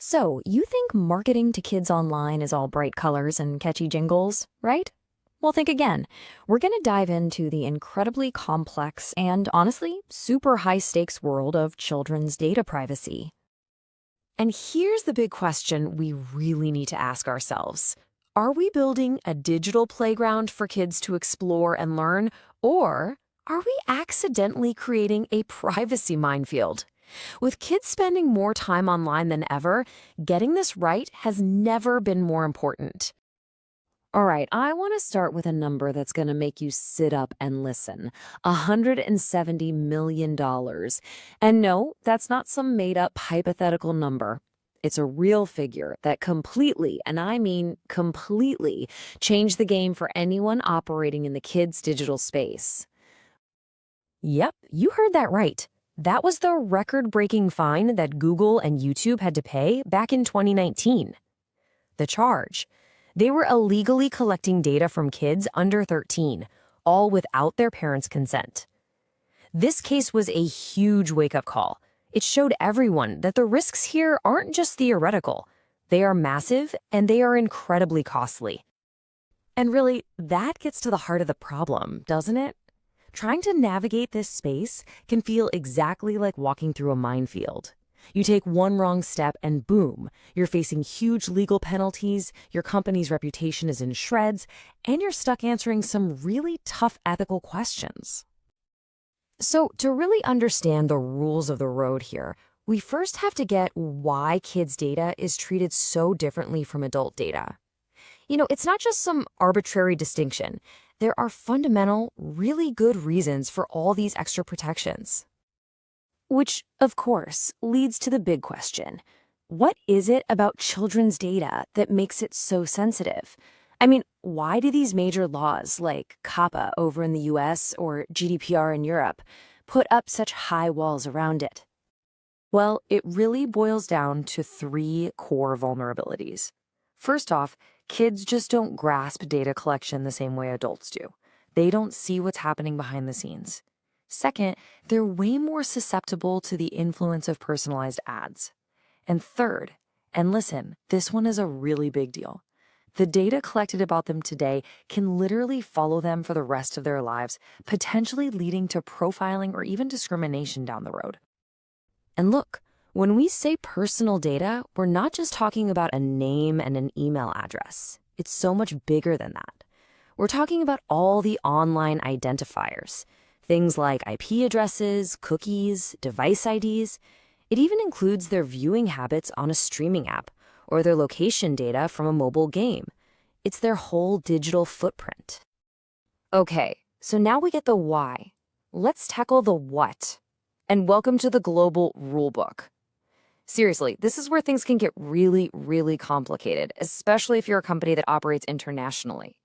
So, you think marketing to kids online is all bright colors and catchy jingles, right? Well, think again. We're going to dive into the incredibly complex and, honestly, super high stakes world of children's data privacy. And here's the big question we really need to ask ourselves. Are we building a digital playground for kids to explore and learn, or are we accidentally creating a privacy minefield? With kids spending more time online than ever, getting this right has never been more important. All right, I want to start with a number that's going to make you sit up and listen. $170 million. And no, that's not some made-up hypothetical number. It's a real figure that completely, and I mean completely, changed the game for anyone operating in the kids' digital space. Yep, you heard that right. That was the record-breaking fine that Google and YouTube had to pay back in 2019. The charge: they were illegally collecting data from kids under 13, all without their parents' consent. This case was a huge wake-up call. It showed everyone that the risks here aren't just theoretical. They are massive, and they are incredibly costly. And really, that gets to the heart of the problem, doesn't it? Trying to navigate this space can feel exactly like walking through a minefield. You take one wrong step and boom, you're facing huge legal penalties, your company's reputation is in shreds, and you're stuck answering some really tough ethical questions. So, to really understand the rules of the road here, we first have to get why kids' data is treated so differently from adult data. It's not just some arbitrary distinction. There are fundamental, really good reasons for all these extra protections. Which, of course, leads to the big question. What is it about children's data that makes it so sensitive? I mean, why do these major laws like COPPA over in the US or GDPR in Europe put up such high walls around it? Well, it really boils down to three core vulnerabilities. First off, kids just don't grasp data collection the same way adults do. They don't see what's happening behind the scenes. Second, they're way more susceptible to the influence of personalized ads. And third, and listen, this one is a really big deal. The data collected about them today can literally follow them for the rest of their lives, potentially leading to profiling or even discrimination down the road. And look, when we say personal data, we're not just talking about a name and an email address. It's so much bigger than that. We're talking about all the online identifiers. Things like IP addresses, cookies, device IDs. It even includes their viewing habits on a streaming app or their location data from a mobile game. It's their whole digital footprint. Okay, so now we get the why. Let's tackle the what. And welcome to the global rulebook. Seriously, this is where things can get really, really complicated, especially if you're a company that operates internationally.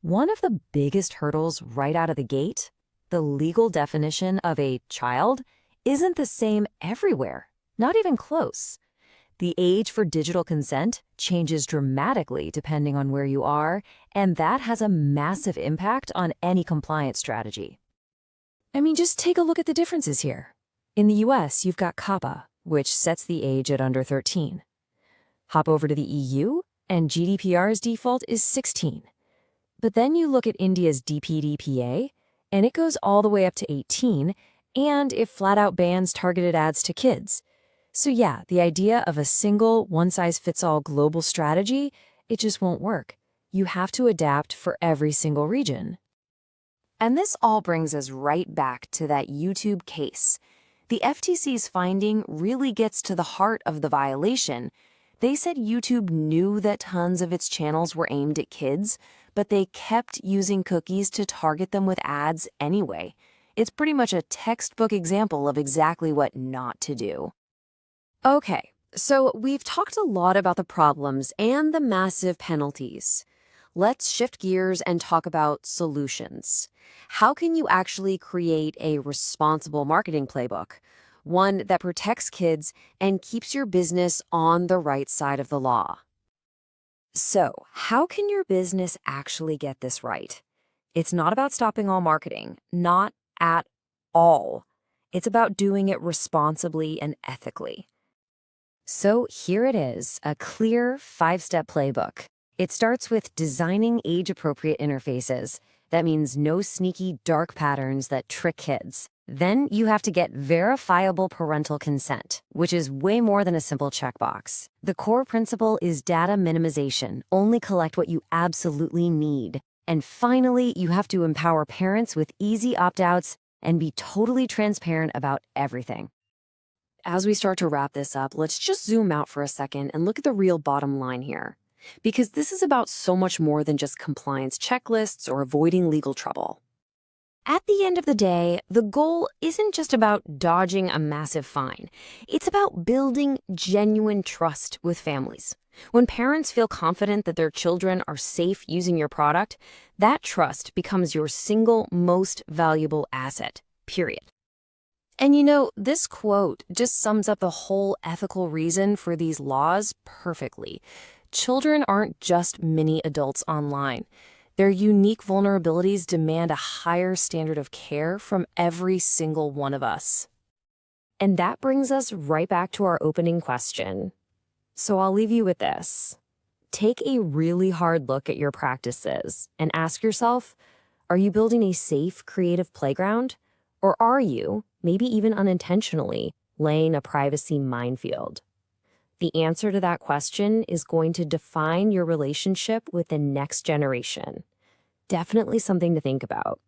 One of the biggest hurdles right out of the gate: the legal definition of a child isn't the same everywhere, not even close. The age for digital consent changes dramatically depending on where you are, and that has a massive impact on any compliance strategy. I mean, just take a look at the differences here. In the US, you've got COPPA, which sets the age at under 13. Hop over to the EU, and GDPR's default is 16. But then you look at India's DPDPA, and it goes all the way up to 18, and it flat out bans targeted ads to kids. So yeah, the idea of a single, one-size-fits-all global strategy, it just won't work. You have to adapt for every single region. And this all brings us right back to that YouTube case. The FTC's finding really gets to the heart of the violation. They said YouTube knew that tons of its channels were aimed at kids, but they kept using cookies to target them with ads anyway. It's pretty much a textbook example of exactly what not to do. Okay, so we've talked a lot about the problems and the massive penalties. Let's shift gears and talk about solutions. How can you actually create a responsible marketing playbook? One that protects kids and keeps your business on the right side of the law. So, how can your business actually get this right? It's not about stopping all marketing, not at all. It's about doing it responsibly and ethically. So here it is, a clear 5-step playbook. It starts with designing age-appropriate interfaces. That means no sneaky dark patterns that trick kids. Then you have to get verifiable parental consent, which is way more than a simple checkbox. The core principle is data minimization. Only collect what you absolutely need. And finally, you have to empower parents with easy opt-outs and be totally transparent about everything. As we start to wrap this up, let's just zoom out for a second and look at the real bottom line here. Because this is about so much more than just compliance checklists or avoiding legal trouble. At the end of the day, the goal isn't just about dodging a massive fine. It's about building genuine trust with families. When parents feel confident that their children are safe using your product, that trust becomes your single most valuable asset, period. And this quote just sums up the whole ethical reason for these laws perfectly. Children aren't just mini adults online. Their unique vulnerabilities demand a higher standard of care from every single one of us. And that brings us right back to our opening question. So I'll leave you with this. Take a really hard look at your practices and ask yourself, are you building a safe, creative playground? Or are you, maybe even unintentionally, laying a privacy minefield? The answer to that question is going to define your relationship with the next generation. Definitely something to think about.